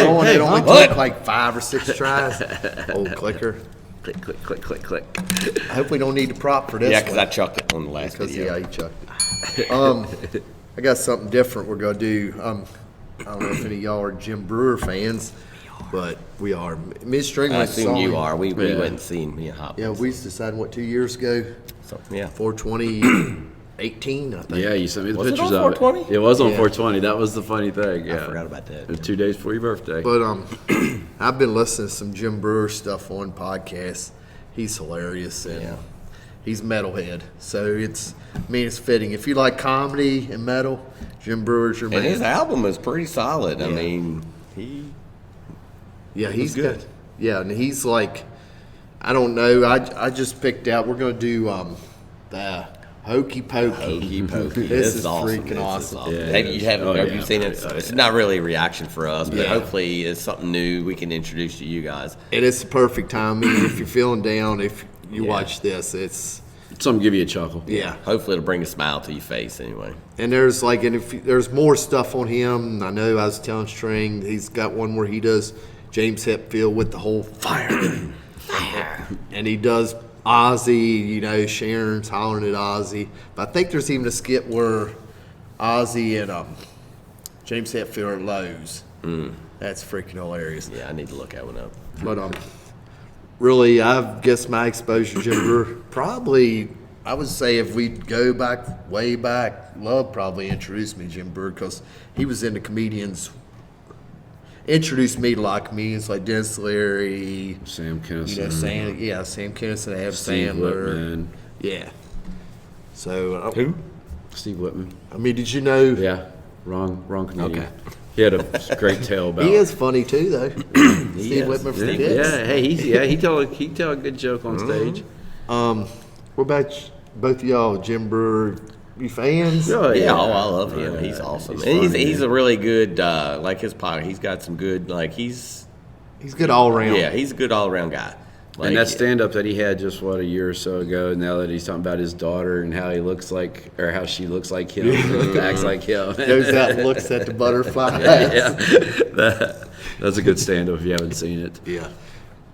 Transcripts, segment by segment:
one that only took like 5 or 6 tries. Old clicker. Click, click, click, click, click. I hope we don't need the prop for this. Yeah, because I chucked it on the last video. Yeah, you chucked it. I got something different we're gonna do. I don't know if any of y'all are Jim Breuer fans, but we are. Me and String I went assume you are. We went and seen me and Hop. Yeah, we decided 2 years ago. So, yeah. 4/20/18, I think. Yeah, you sent me the Was it pictures on of it. 420? It was on Yeah. 420. That was the funny thing. Yeah. I forgot about that. It was 2 days before your birthday. But I've been listening to some Jim Breuer stuff on podcasts. He's hilarious and he's metalhead. So it's fitting. If you like comedy and metal, Jim Brewer's your man. And his album is pretty solid. I mean, he's good. And he's like, I don't know. I just picked out. We're gonna do the Hokey Pokey. Hokey Pokey. This is awesome. freaking awesome. Yeah, Have you seen it? Oh, It's not really a reaction for us, but Yeah. hopefully it's something new we can introduce to you guys. And it's the perfect time. I mean, if you're feeling down, if you watch this, it's Something give you a chuckle. Hopefully it'll bring a smile to your face anyway. And there's there's more stuff on him. I know I was telling String, he's got one where he does James Hetfield with the whole fire. And he does Ozzy, Sharon's hollering at Ozzy. But I think there's even a skit where Ozzy and James Hetfield are Lowe's. That's freaking hilarious. Yeah, I need to look that one up. But really, I guess my exposure to Jim Breuer, probably, I would say if we go back, way back, Love probably introduced me to Jim Breuer because he was into comedians. Introduced me to a lot of comedians like Dennis Leary, Sam Kinison. Sam Kinison, Adam Steve Sandler. Whitman. Yeah. So Who? Steve Whitman. I mean, did you know? Yeah. Wrong comedian. Okay. He had a great tale about He is funny too, though. Steve Whitman from Kids. Yeah, hey, he tell a good joke on stage. What about both of y'all, Jim Breuer? You fans? Oh, Yeah, I love him. He's awesome. And he's a really good, like his podcast, he's got some good, he's good all around. Yeah, he's a good all around guy. And that stand-up that he had just, a year or so ago, now that he's talking about his daughter and how he looks like, or how she looks like him, acts like him. Goes out and looks at the butterfly. That's a good stand-up if you haven't seen it. Yeah.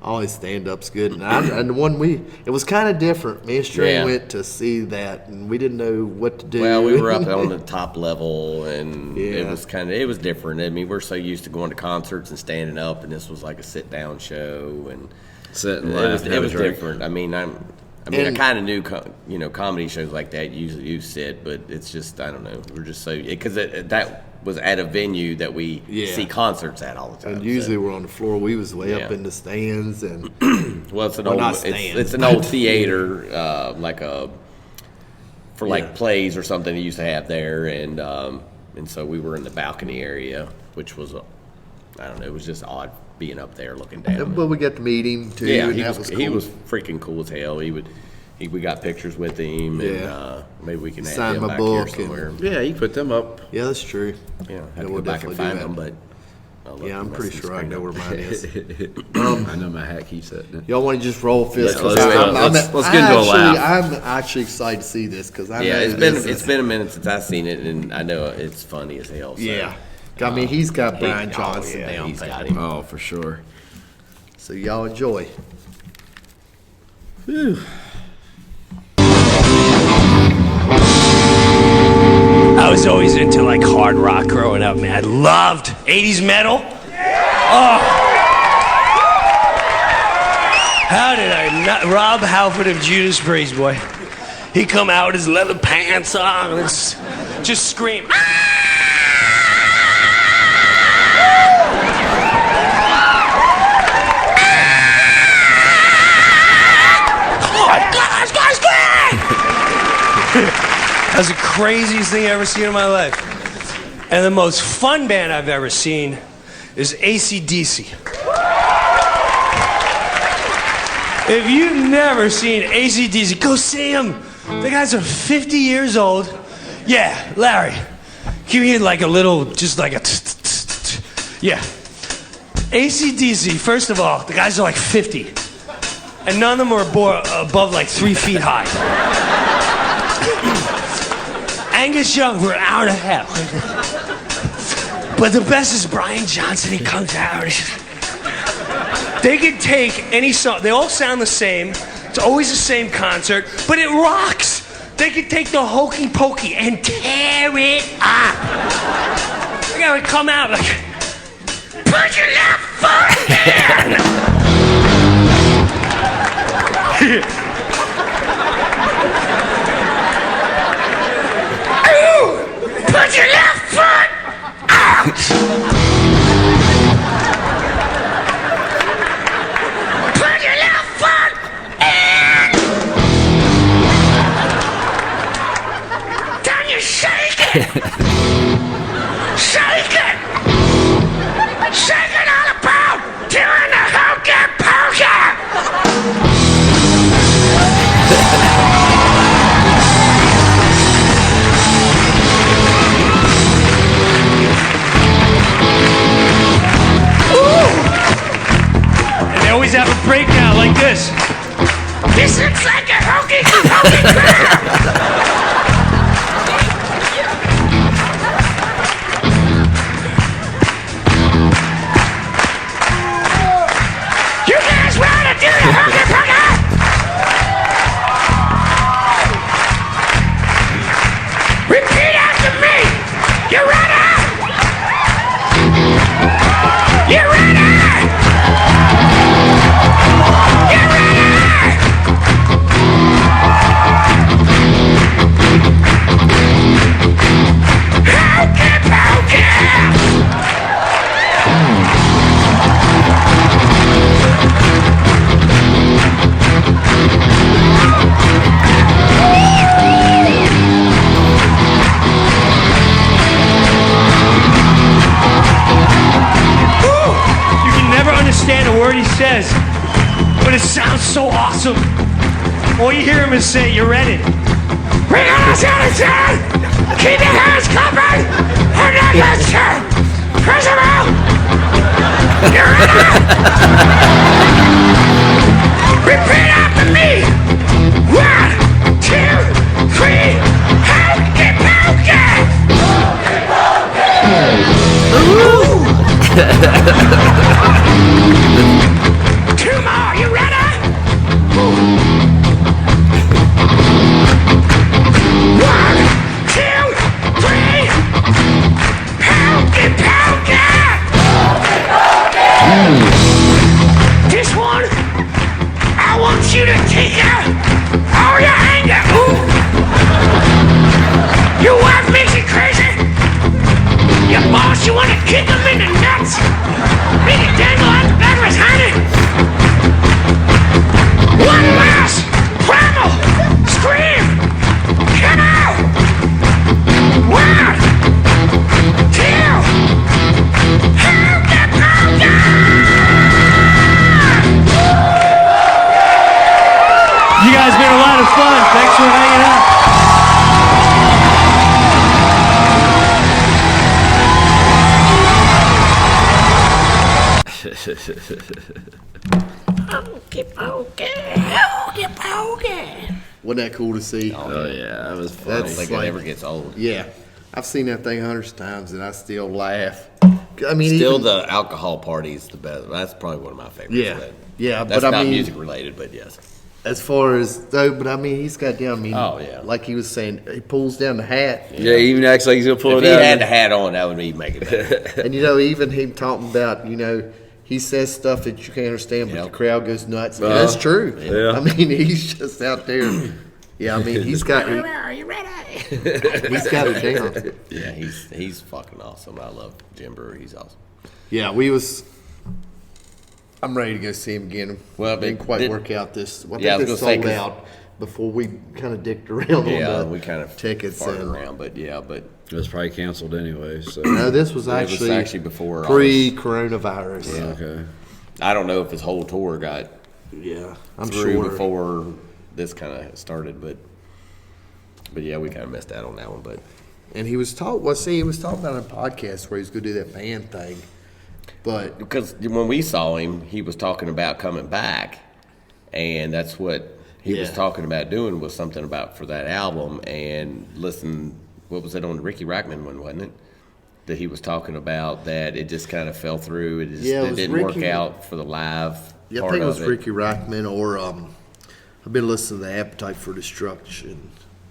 All his stand-up's good. And the one it was kind of different. Me and String went to see that, and we didn't know what to do. Well, we were up on the top level, and it was different. I mean, we're so used to going to concerts and standing up, and this was like a sit-down show, and Sit and laugh. It was different. I mean, I kind of knew, comedy shows like that usually you sit, but it's just, I don't know. We're just so, because that was at a venue that we see concerts at all the time. And usually we're on the floor. We was way up in the stands, and well, it's an not old theater, for plays or something they used to have there, and so we were in the balcony area, which was, I don't know, it was just odd being up there looking down. But we got to meet him too. Yeah, and he was freaking cool as hell. We got pictures with him, and maybe we can Sign add my him back book here somewhere. Yeah, you put them up. Yeah, that's true. Yeah, I have to we'll go back and definitely find do them, but I'm pretty sure I know where mine is. I know my hat keeps it. Y'all want to just roll fists? Let's get into a laugh. I'm actually excited to see this because it's been a minute since I've seen it, and I know it's funny as hell. So. Yeah, I mean he's got Brian Johnson down. He's got him. Oh, for sure. So y'all enjoy. Whew. I was always into hard rock growing up, man. I loved 80s metal. Oh. How did I not? Rob Halford of Judas Priest, boy. He come out with his leather pants on and just scream. That's the craziest thing I've ever seen in my life. And the most fun band I've ever seen is AC/DC. If you've never seen AC/DC, go see them. The guys are 50 years old. Yeah, Larry, give me a little, just like a yeah. AC/DC, first of all, the guys are 50. And none of them are above 3 feet high. Angus Young for an hour and a half. But the best is Brian Johnson. He comes out. They can take any song. They all sound the same. It's always the same concert, but it rocks. They can take the Hokey Pokey and tear it up. They gotta come out like, put your left foot in. Ooh, put your left foot out. Put your left foot in. Then you shake it. Shake it. Shake it all about doing the hokey pokey. Always have a breakdown like this. This looks like a hokey pokey crowd. You guys ready to do the hokey pokey? Repeat after me. You ready? You ready? Understand a word he says, but it sounds so awesome. All you hear him is say, "You ready? Bring on us out of town. Keep your hands covered. And not your turn. Press him out. You ready? Repeat after me. 1, 2, 3. Hokey pokey. Ooh. 2 more, you ready? 1, 2, 3. Pokey, pokey! This one, I want you to take out all your anger. Ooh. Your wife makes you crazy. Your boss, you want to kick him in the nuts. Make it dangle out the back of his honey. One last primal scream. Come out. 1, 2. Hokey pokey. You guys been a lot of fun. Thanks for hanging out. Hokey pokey, hokey pokey. Wasn't that cool to see? Oh yeah, that was fun. I don't think it ever gets old. Yeah, I've seen that thing hundreds of times, and I still laugh. I mean, Still, even, the alcohol party is the best. That's probably one of my favorites. Yeah. But Yeah, that's but I not mean- music related, but yes. as far as though, but I mean, he's got down. I mean, Oh, yeah. like he was saying, he pulls down the hat, Yeah, he even acts like he's gonna pull If it he out. had the hat on, that would be make it better. and even him talking about, he says stuff that you can't understand, but Yep. the crowd goes nuts. And that's true. Yeah. I mean, he's just out there. Yeah, I mean, he's got it down. Yeah, he's fucking awesome. I love Jim Breuer. He's awesome. Yeah, I'm ready to go see him again. Well, didn't but quite work out this. I Yeah, I think was they gonna say, sold 'cause- out before we kind of dicked around Yeah, on the we kind of tickets. farted And, around, but It was probably canceled anyway. So no, this was It was actually, actually before all pre-coronavirus. Yeah. okay. I don't know if his whole tour got Yeah, I'm through sure. before this kind of started, but yeah, we kind of missed out on that one. But And he was talking. He was talking about in a podcast where he was going to do that band thing, but because when we saw him, he was talking about coming back, and that's what he was Yeah. talking about doing was something about for that album. And listen, what was it on the Ricky Rackman one, wasn't it? that he was talking about that it just kind of fell through. It was didn't work Ricky. out for the live Yeah, I part think it of was Ricky Rackman, or I've been listening to the Appetite for Destruction.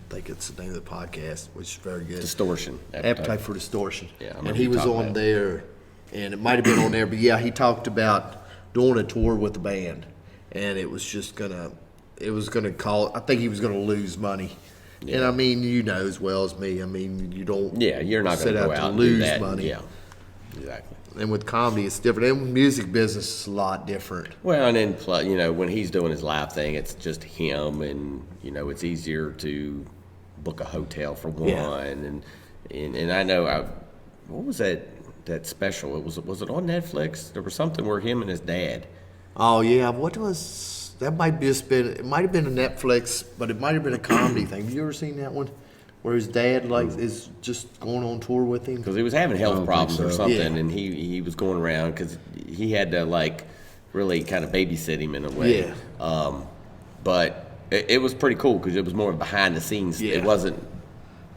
I think it's the name of the podcast, which is very good. Distortion. Appetite for Distortion. Yeah, I and remember he you was talking on about there, and it might have been on there, but yeah, he talked about doing a tour with the band, and it was just gonna I think he was gonna lose money. Yeah. And I mean, you know as well as me, I mean, you don't you're not going set to go out out to and lose do that. money. Yeah, exactly. And with comedy, it's different. And with music business, it's a lot different. Well, and then when he's doing his live thing, it's just him, and it's easier to book a hotel for one. Yeah. And I know what was that special? Was it on Netflix? There was something where him and his dad. Oh yeah, that might it might have been a Netflix, but it might have been a comedy thing. Have you ever seen that one? Where his dad is just going on tour with him? Because he was having health problems or something, Yeah. and he was going around because he had to really kind of babysit him in a way. Yeah. But it was pretty cool because it was more behind the scenes. Yeah. It wasn't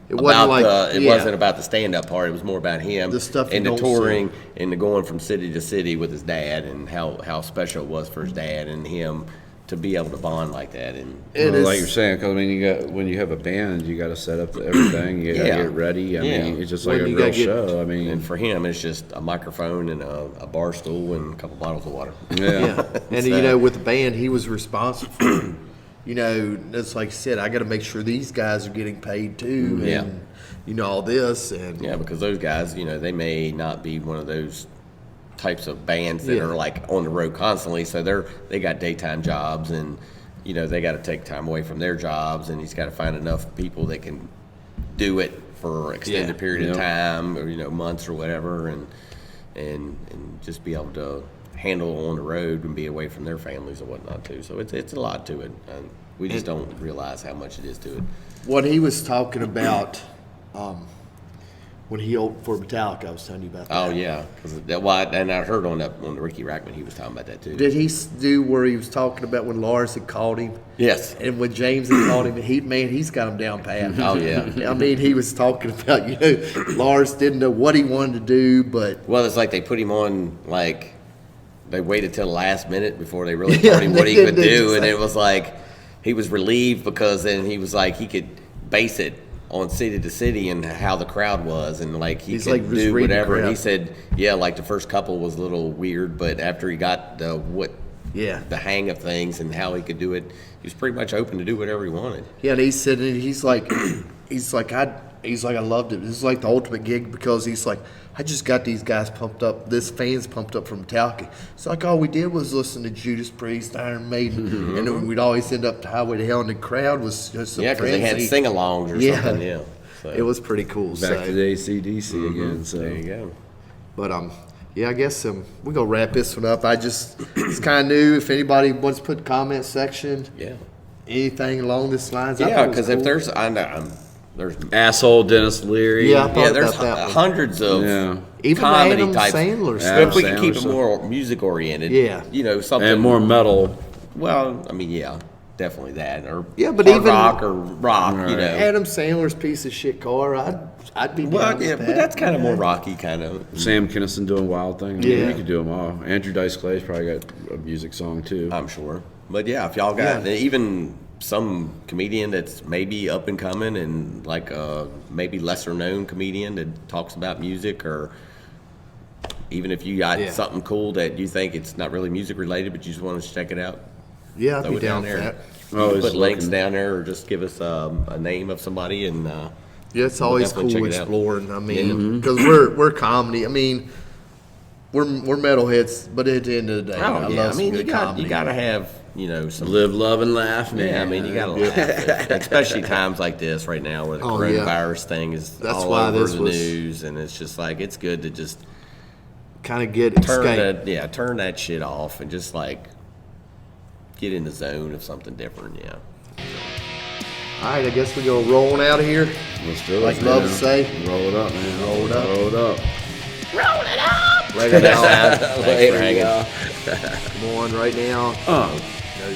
wasn't wasn't about the stand up part. It was more about him, The stuff you and the don't touring see. and the going from city to city with his dad, and how special it was for his dad and him to be able to bond like that. And It Well, is- like you're saying, because I mean, when you have a band, you got to set up everything. You got to Yeah. get ready. I Yeah. mean, it's just When like a you real gotta get- show. I mean, and for him, it's just a microphone and a bar stool and a couple bottles of water. yeah. And with the band, he was responsible for. It's like I said, I got to make sure these guys are getting paid too. Yeah. And, all this and Yeah, because those guys, they may not be one of those types of bands that Yeah. are on the road constantly. So they got daytime jobs, and they got to take time away from their jobs, and he's got to find enough people that can do it for extended Yeah. period of Yep. time, or months or whatever, and just be able to handle on the road and be away from their families and whatnot too. So it's a lot to it, and we just don't realize how much it is to it. what he was talking about when he opened for Metallica. I was telling you about that. Oh yeah, and I heard on the Ricky Rackman he was talking about that too. Did he do where he was talking about when Lars had called him? Yes. And when James had called him, he's got him down pat. Oh yeah. I mean, he was talking about, Lars didn't know what he wanted to do, but Well, it's like they put him on they waited till the last minute before they really Yeah, told him what they he could did do, and exactly. it was like he was relieved because then he was like he could base it on city to city and how the crowd was, and he He's could like just do reading the whatever. And he crowd. said, the first couple was a little weird, but after he got the hang of things and how he could do it, he was pretty much open to do whatever he wanted. Yeah, and he said, and he's like, I loved it. This is like the ultimate gig because he's like, I just got these guys pumped up, fans pumped up from Metallica. It's like all we did was listen to Judas Priest, Iron Maiden, and then we'd always end up to Highway to Hell, and the crowd was just a Yeah, because they had frenzy. sing-alongs or Yeah. something. Yeah, so, It was pretty cool. Back so. to the AC/DC again. So there you go. But I guess we're gonna wrap this one up. It's kind of new. If anybody wants to put in the comment section, Yeah. anything along this lines, I Yeah, thought it was because if cool. there's, I know, there's asshole Dennis Leary. Yeah, I thought there's about that one. hundreds of Yeah. Even comedy Adam types. Sandler Yeah. stuff. If we can keep Sandler it stuff. more music oriented, Yeah. something and more metal. Well, I mean, yeah, definitely that, or Yeah, but hard even- rock or rock, Right. Adam Sandler's piece of shit car, I'd be down Well, with yeah, that. but that's kind of more rocky, kind of. Sam Kinison doing Wild Thing. I mean, Yeah. you could do them all. Andrew Dice Clay's probably got a music song too. I'm sure, but yeah, if y'all got Yeah. even some comedian that's maybe up and coming and maybe lesser known comedian that talks about music, or even if you got Yeah. something cool that you think it's not really music related, but you just want to check it out, Yeah, I'd throw be it down down for there. that. You Always can put links looking. down there, or just give us a name of somebody, and Yeah, it's We'll always definitely cool check it out. exploring. I Yeah. mean, because we're comedy. I mean, we're metalheads, but at the end of the day, I love some you good got comedy. you got to have some. Live, love, and laugh, man. Yeah, I mean, you got to laugh, especially times like this right now where the Oh, yeah. coronavirus thing is That's all why over this the was- news, and it's just like it's good to just kind of get escape. turn that shit off and just get in the zone of something different. Yeah. All right, I guess we're gonna roll on out of here. Let's do it. Like love to man. say. Roll it up, man. Roll it up. Roll it up. Right now, Thanks for hanging. come on, right now. Oh. No,